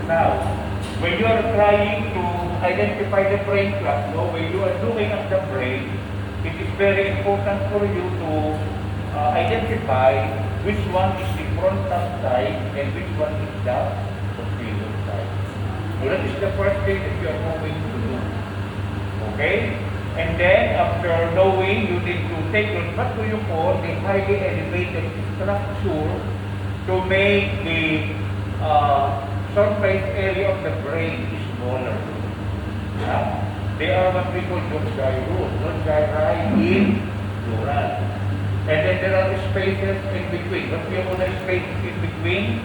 Now, when you are trying to identify the brain clot, no, when you are looking at the brain, it is very important for you to identify which one is the frontal side and which one is the posterior side. So that is the first thing that you are going to do. Okay? And then, after knowing, you need to take what do you call the highly elevated structure to make the surface area of the brain smaller. They are what we call non-gyrus, non-gyri in plural. And then there are spaces in between. What do you call the spaces in between?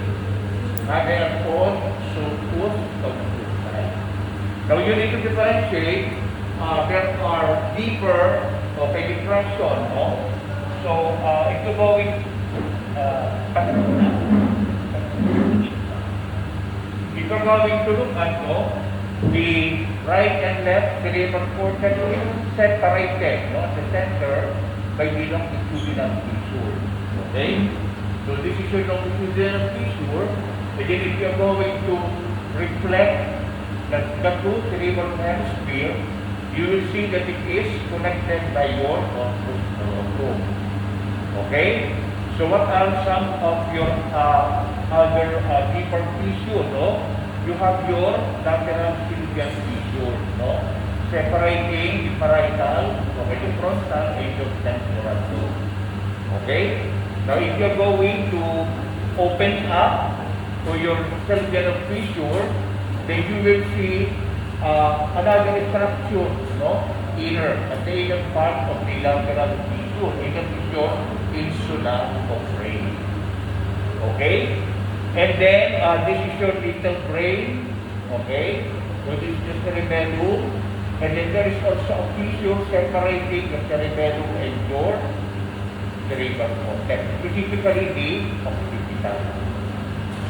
They are called sulcus of the. Now you need to differentiate. There are deeper depression, no? So if you go with if you're going to look at the right and left cerebral cortex is separated at the center by the longitudinal fissure. Okay? So this is your longitudinal fissure, and then if you're going to reflect the two cerebral hemispheres, you will see that it is connected by your corpus callosum. Okay? So what are some of your other deeper fissures? No? You have your lateral sylvian fissure, no? Separating the parietal, okay, the frontal and the temporal lobe. Okay? Now if you're going to open up to your sylvian fissure, then you will see another structure, no? Inner, the inner part of the lateral fissure, and that is your insula of brain. Okay? And then this is your little brain. Okay? So this is the cerebellum. And then there is also a fissure separating the cerebellum and your cerebral cortex, specifically the occipital.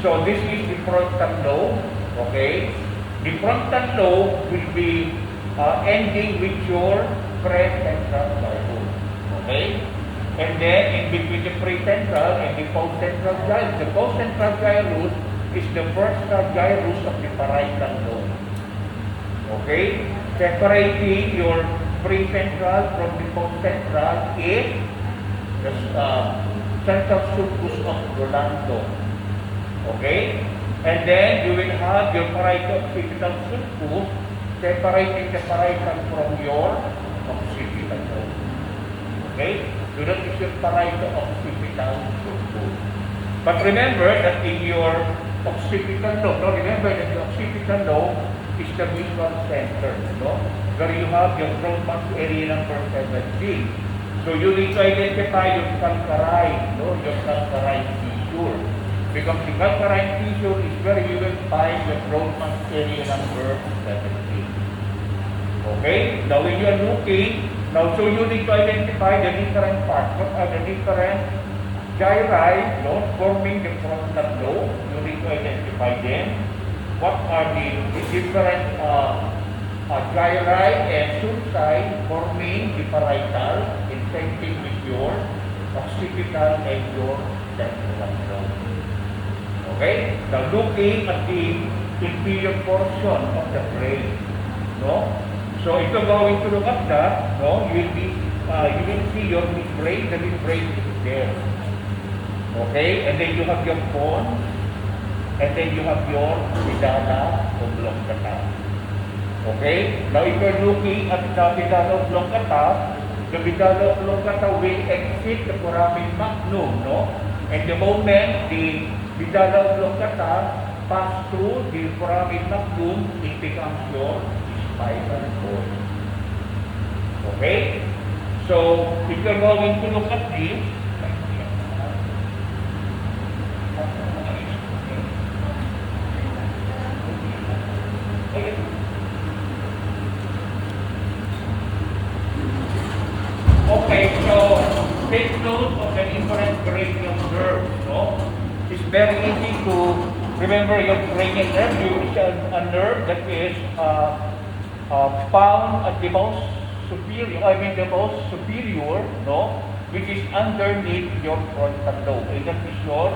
So this is the frontal lobe. Okay? The frontal lobe will be ending with your precentral gyrus. Okay? And then in between the precentral and the postcentral gyrus, the postcentral gyrus is the first gyrus of the parietal lobe. Okay? Separating your precentral from the postcentral is the central sulcus of Rolando. Okay? And then you will have your parieto-occipital sulcus separating the parietal from your occipital lobe. Okay? So that is your parieto-occipital sulcus. But remember that in your occipital lobe, remember that the occipital lobe is the visual center, where you have your Broadman's area number 17. So you need to identify your calcarine, your calcarine fissure. Because the calcarine fissure is where you will find your Broadman's area number 17. Okay? Now when you are looking, so you need to identify the different parts. What are the different gyri, forming the frontal lobe? You need to identify them. What are the different gyri and sulci forming the parietal, intersecting with your occipital and your temporal lobe? Okay? Now looking at the inferior portion of the brain, So if you're going to look at that, you will see your midbrain. The midbrain is there. Okay? And then you have your pons, and then you have your medulla oblongata. Okay? Now if you're looking at the medulla oblongata, the medulla oblongata will exit the foramen magnum, And the moment the medulla oblongata pass through the foramen magnum, it becomes your spinal cord. Okay? So, if you're going to look at this, okay, so take note of the different cranial nerves, It's very easy to remember your cranial nerve. You shall a nerve that is found at the most superior, the most superior, which is underneath your frontal lobe. And that is your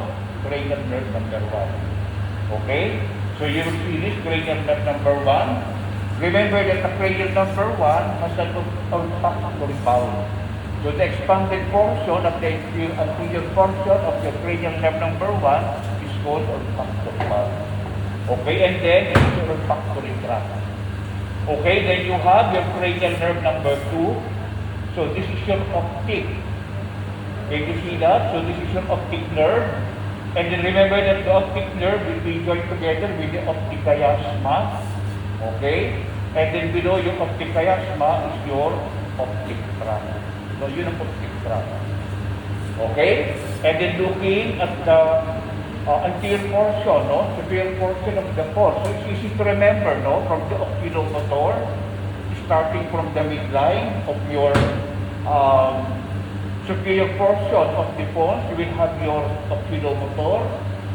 cranial nerve number 1. Okay? So So you will see this cranial nerve number 1. Remember that the cranial number 1 has an olfactory bulb. So the expanded portion of the anterior portion of the cranial nerve number 1 is called olfactory bulb. Okay, and then it's your olfactory tract. Okay, then you have your cranial nerve number 2. So this is your optic. Can you see that? So this is your optic nerve. And then remember that the optic nerve will be joined together with the optic chiasma. Okay? And then below your optic chiasma is your optic tract. So yun ang optic tract. Okay? And then looking at the anterior portion, no? Superior portion of the pore. So it's easy to remember, no? From the oculomotor, starting from the midline of your superior portion of the pons, you will have your oculomotor,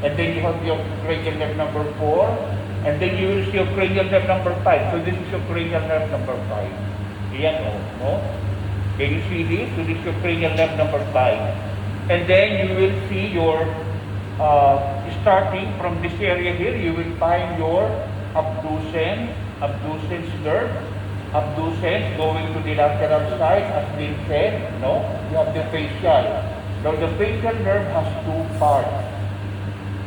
and then you have your cranial nerve number 4, and then you will see your cranial nerve number 5. So this is your cranial nerve number 5. Ayan o, no? Can you see this? So this is your cranial nerve number 5. And then you will see your, starting from this area here, you will find your abducens nerve. Abducens going to the lateral side, as Lynn said, no? You have the facial. Now the facial nerve has 2 parts.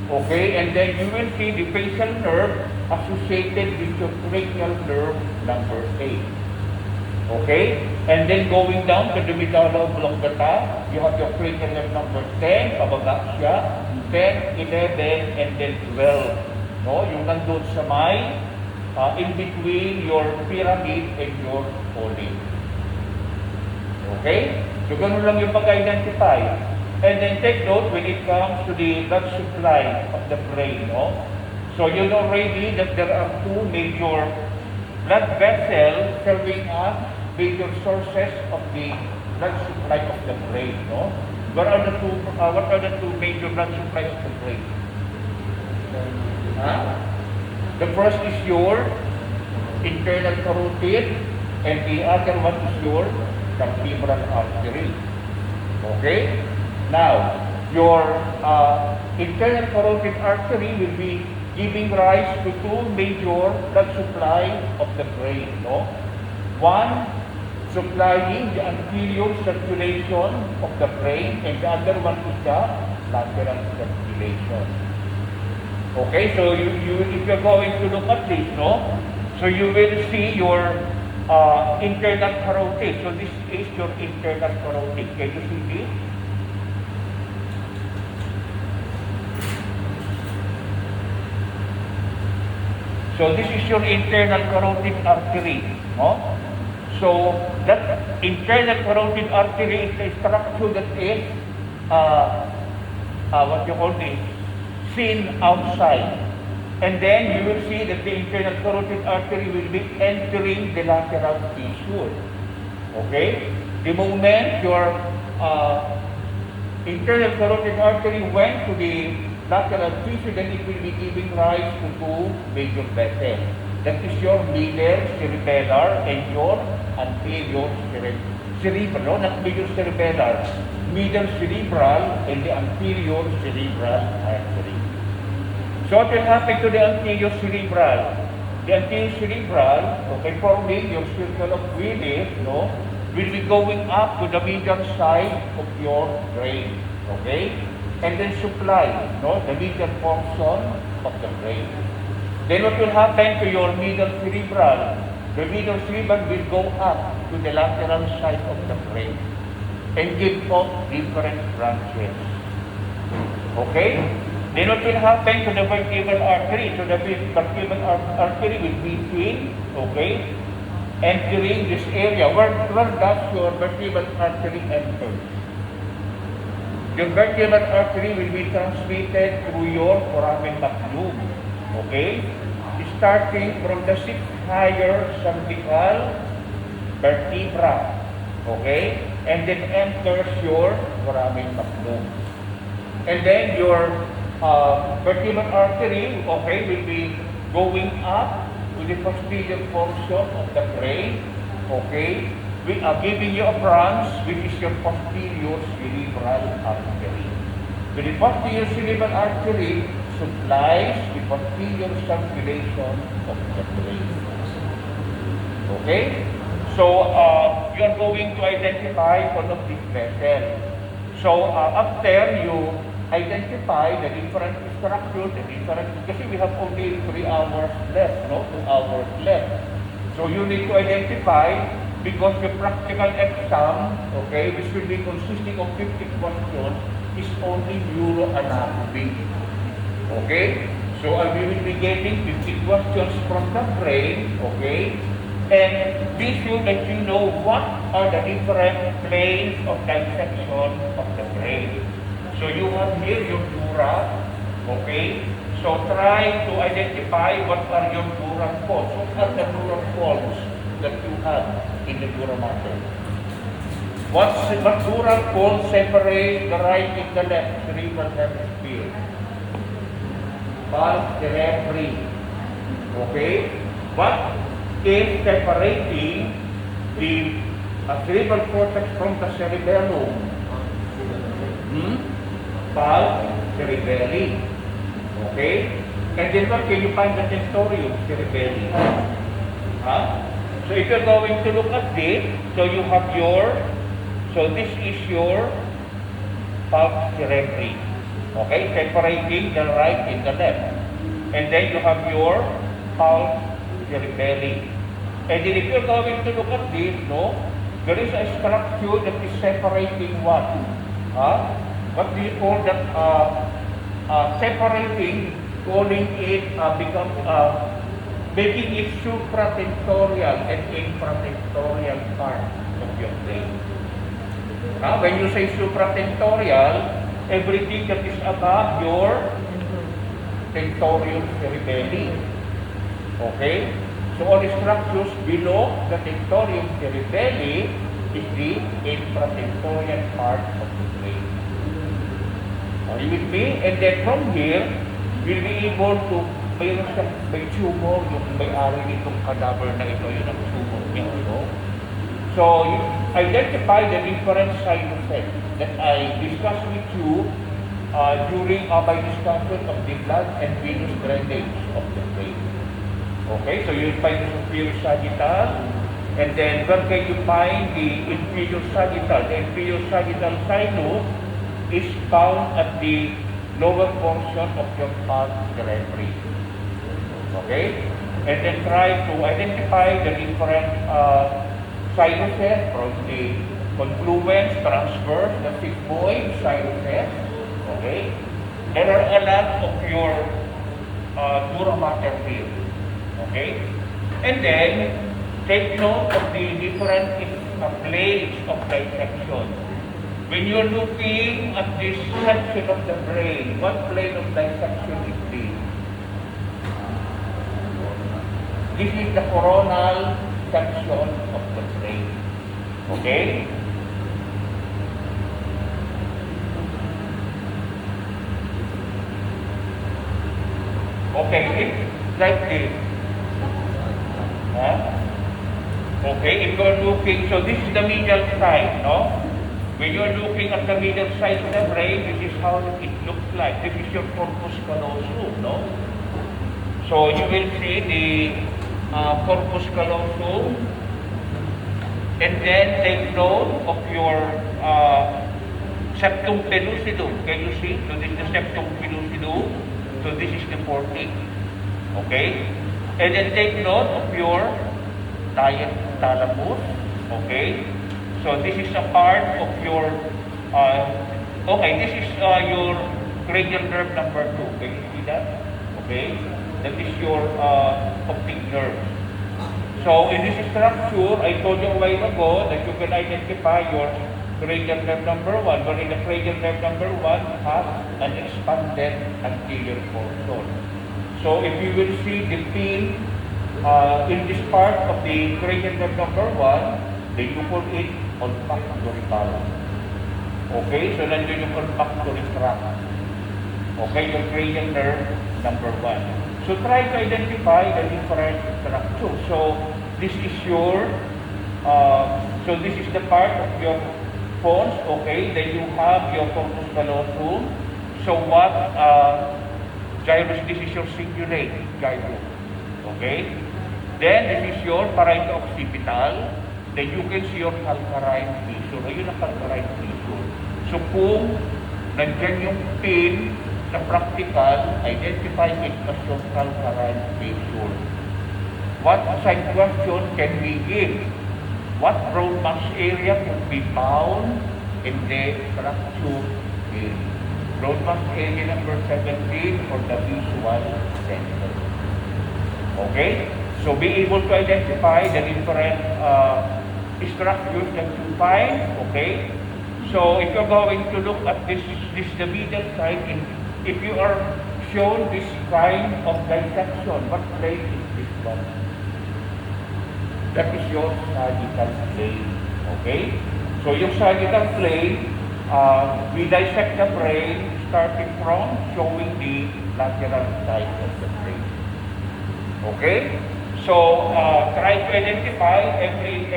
Okay, and then you will see the facial nerve associated with your cranial nerve number 8. Okay, and then going down to the medulla oblongata, you have your cranial nerve number 10, pababa siya, 10, 11, and then 12. No, yung nandun sa may in between your pyramid and your olive. Okay? So, ganun lang yung pag-identify. And then take note when it comes to the blood supply of the brain, no? So, you know already that there are 2 major blood vessels serving as major sources of the blood supply of the brain, no? What are the 2 major blood supplies of the brain? The first is your internal carotid, and the other one is your femoral artery. Okay? Now, your internal carotid artery will be giving rise to 2 major blood supply of the brain. No? One, supplying the anterior circulation of the brain, and the other one is the lateral circulation. Okay, so if you're going to look at this, no? So you will see your internal carotid. So this is your internal carotid. Can you see this? So this is your internal carotid artery, no? So that internal carotid artery is a structure that is what you call this? Seen outside. And then you will see that the internal carotid artery will be entering the lateral tissue. Okay? The moment your internal carotid artery went to the lateral tissue, then it will be giving rise to 2 major vessels. That is your middle cerebellar and your anterior cerebral. No, not middle cerebellar. Middle cerebral and the anterior cerebral artery. So what will happen to the anterior cerebral? The anterior cerebral, okay, forming your circle of Willis, no, will be going up to the medial side of your brain, okay? And then supply, no, the medial portion of the brain. Then what will happen to your middle cerebral? The middle cerebral will go up to the lateral side of the brain and give off different branches. Okay? Then what will happen to the vertebral artery? So the vertebral artery will be seen, okay, entering this area. Where does your vertebral artery enter? Your vertebral artery will be transmitted through your foramen magnum, okay? Starting from the 6th higher cervical vertebra, okay? And then enters your foramen magnum. And then your vertebral artery, okay, will be going up to the posterior portion of the brain, okay, giving you a branch which is your posterior cerebral artery. So the posterior cerebral artery supplies the posterior circulation of the brain. Okay? So, you are going to identify one of these vessels. So, after you identify the different structures, kasi we have only 3 hours left, no? 2 hours left. So, you need to identify, because the practical exam, okay, which will be consisting of 50 questions, is only neuroanatomy. Okay? So, we will be getting 50 questions from the brain, okay? And be sure that you know what are the different planes of dissection of the brain. So you have here your dura, okay? So try to identify what are your dural folds. What are the dural folds that you have in the dura mater? What dural folds separate the right and the left cerebral hemisphere? Pars cerebri. Okay? What is separating the cerebral cortex from the cerebellum? Pars cerebelli. Okay? And then what can you find the tensorium cerebelli? So if you're going to look at this, so you have so this is your pars cerebri. Okay? Separating the right and the left. And then you have your pars cerebelli. And then if you're going to look at this, no, there is a structure that is separating what? What do you call that? Separating, calling it, making it supratensorial and infratensorial part of your brain. When you say supratensorial, everything that is above your tensorium cerebelli. Okay? So all the structures below the tensorium cerebelli is the infratensorial part of the brain. Are you with me? And then from here, we'll be able to, may tumor, yung may-ari nitong cadaver na ito, yun ang tumor niya. So, you identify the different sinuses that I discussed with you during my discussion of the blood and venous drainage of the brain. Okay, so you'll find the superior sagittal, and then where can you find the inferior sagittal? The inferior sagittal sinus is found at the lower portion of your pars cerebri. Okay, and then try to identify the different sinuses from the confluence, transverse, the sigmoid sinuses. Okay, there are a lot of your dura mater here. Okay? And then, take note of the different planes of dissection. When you're looking at this section of the brain, what plane of dissection is this? This is the coronal section of the brain. Okay? Okay, it's like this. Okay, if you're looking, so this is the medial side, no? When you're looking at the medial side of the brain, this is how it looks like. This is your corpus callosum, no? So you will see the corpus callosum, and then take note of your septum pellucidum. Can you see? So this is the septum pellucidum. So this is the portic. Okay? And then take note of your thalamus. Okay? So this is a part of your, this is your cranial nerve number 2. Can you see that? Okay? That is your optic nerve. So in this structure, I told you a while ago that you can identify your cranial nerve number 1, but in the cranial nerve number 1 has an expanded anterior portion. So if you will see the pin in this part of the cranial nerve number 1, then you call it olfactory bulb. Okay, so nandun yung olfactory tract. Okay, yung cranial nerve number 1. So try to identify the different structures. So this is your, so this is the part of your pons. Okay, then you have your corpus callosum. So what gyrus, this is your cingulate gyrus. Okay? Then, this is your parieto-occipital. Then you can see your calcarine fissure. Ayun ang calcarine fissure. So kung nandyan yung pin na practical, identify it as your calcarine fissure. What side question can we give? What broad mass area could be found in the fracture area? Broad mass area number 17 for the visual center. Okay? So be able to identify the different structures that you find. Okay? So if you're going to look at this the middle side, if you are shown this kind of dissection, what plane is this one? That is your sagittal plane. Okay? So yung sagittal plane, we dissect the brain starting from showing the lateral side of the brain. Okay? So try to identify every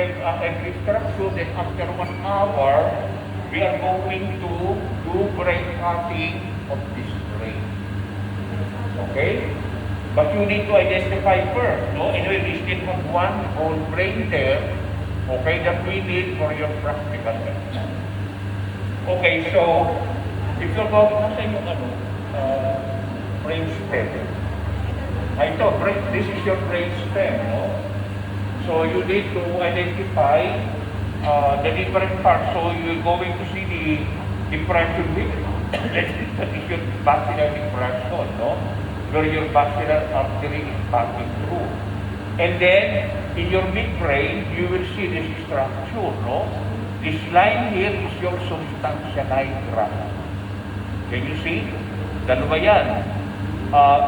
structure. Then after 1 hour, we are going to do brain cutting of this brain. Okay? But you need to identify first, no? Anyway, we still have one whole brain there, okay, that we need for your practical exam. Okay, so, if you're going, nasa yung brain stem. Ito, this is your brain stem, no? So, you need to identify the different parts. So, you're going to see the depression with that is your basilar depression, no? Where your basilar artery is passing through. And then, in your midbrain, you will see this structure, no? This line here is your substantia nigra. Can you see? Dalawa yan.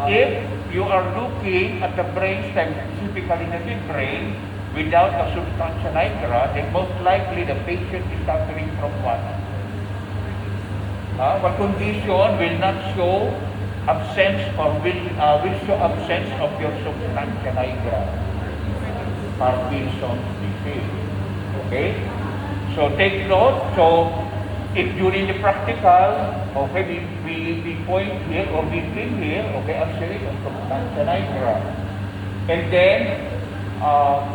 If you are looking at the brainstem, specifically the midbrain, without a substantia nigra, then most likely the patient is suffering from what? What condition will not show absence or will show absence of your substantia nigra? Parkinson's disease. Okay? So take note. So if during the practical, okay, we point here or we bring here, okay, actually the substantia nigra. And then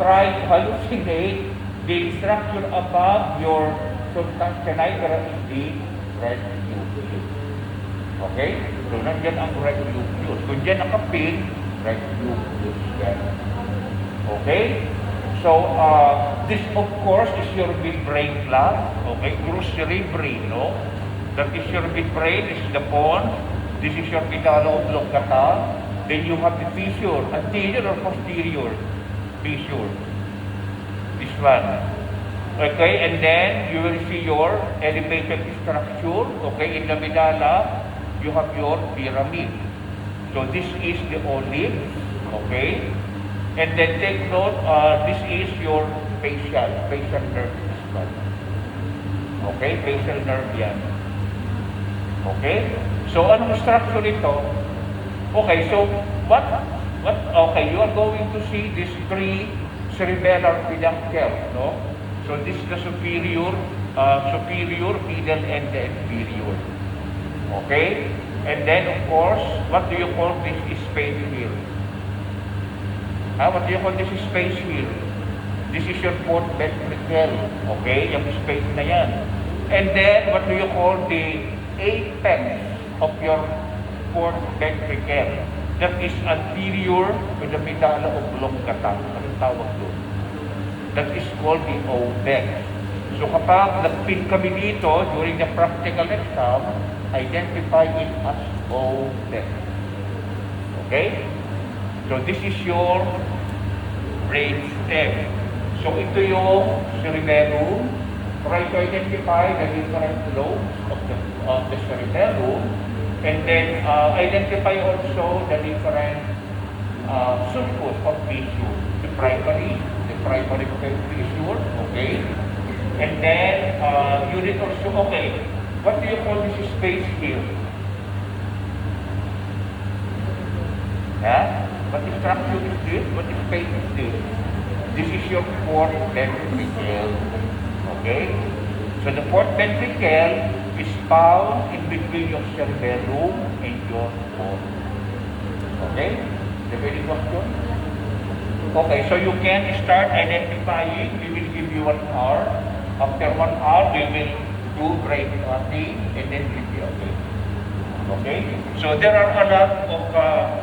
try to hallucinate the structure above your substantia nigra is the red nucleus. Okay? So, nandiyan ang red nucleus. Kung dyan nakapin, red nucleus yan. Okay? So, this of course is your midbrain clot. Okay? Crus cerebri, no? That is your midbrain, this is the pons. This is your medulla oblongata. Then you have the fissure, anterior or posterior fissure. This one. Okay? And then, you will see your elevated structure. Okay? In the medulla, you have your pyramid. So this is the olive, okay? And then take note, this is your facial nerve. Okay, facial nerve yan. Okay? So anong structure ito? Okay, so okay, you are going to see these 3 cerebellar peduncles, no? So this is the superior, middle, and the inferior. Okay? And then, of course, what do you call this space here? What do you call this space here? This is your fourth ventricle. Okay? Yung space na yan. And then, what do you call the apex of your fourth ventricle? That is anterior to the medulla oblongata. Anong tawag doon? That is called the opex. So kapag nagpin kami dito during the practical exam, identify it as opex. Okay? So this is your brain stem. So ito yung cerebellum. Try to identify the different lobes of the cerebellum. And then identify also the different sulcus of tissue. The primary fissure. Okay? And then you need also, okay, what do you call this space here? What structure is this? What space is this? This is your fourth ventricle. Okay? So the fourth ventricle is found in between your cerebellum and your pons. Okay? Do you have any question? Okay, so you can start identifying. We will give you 1 hour. After 1 hour, we will do break tea and then give you okay. Okay? So there are a lot of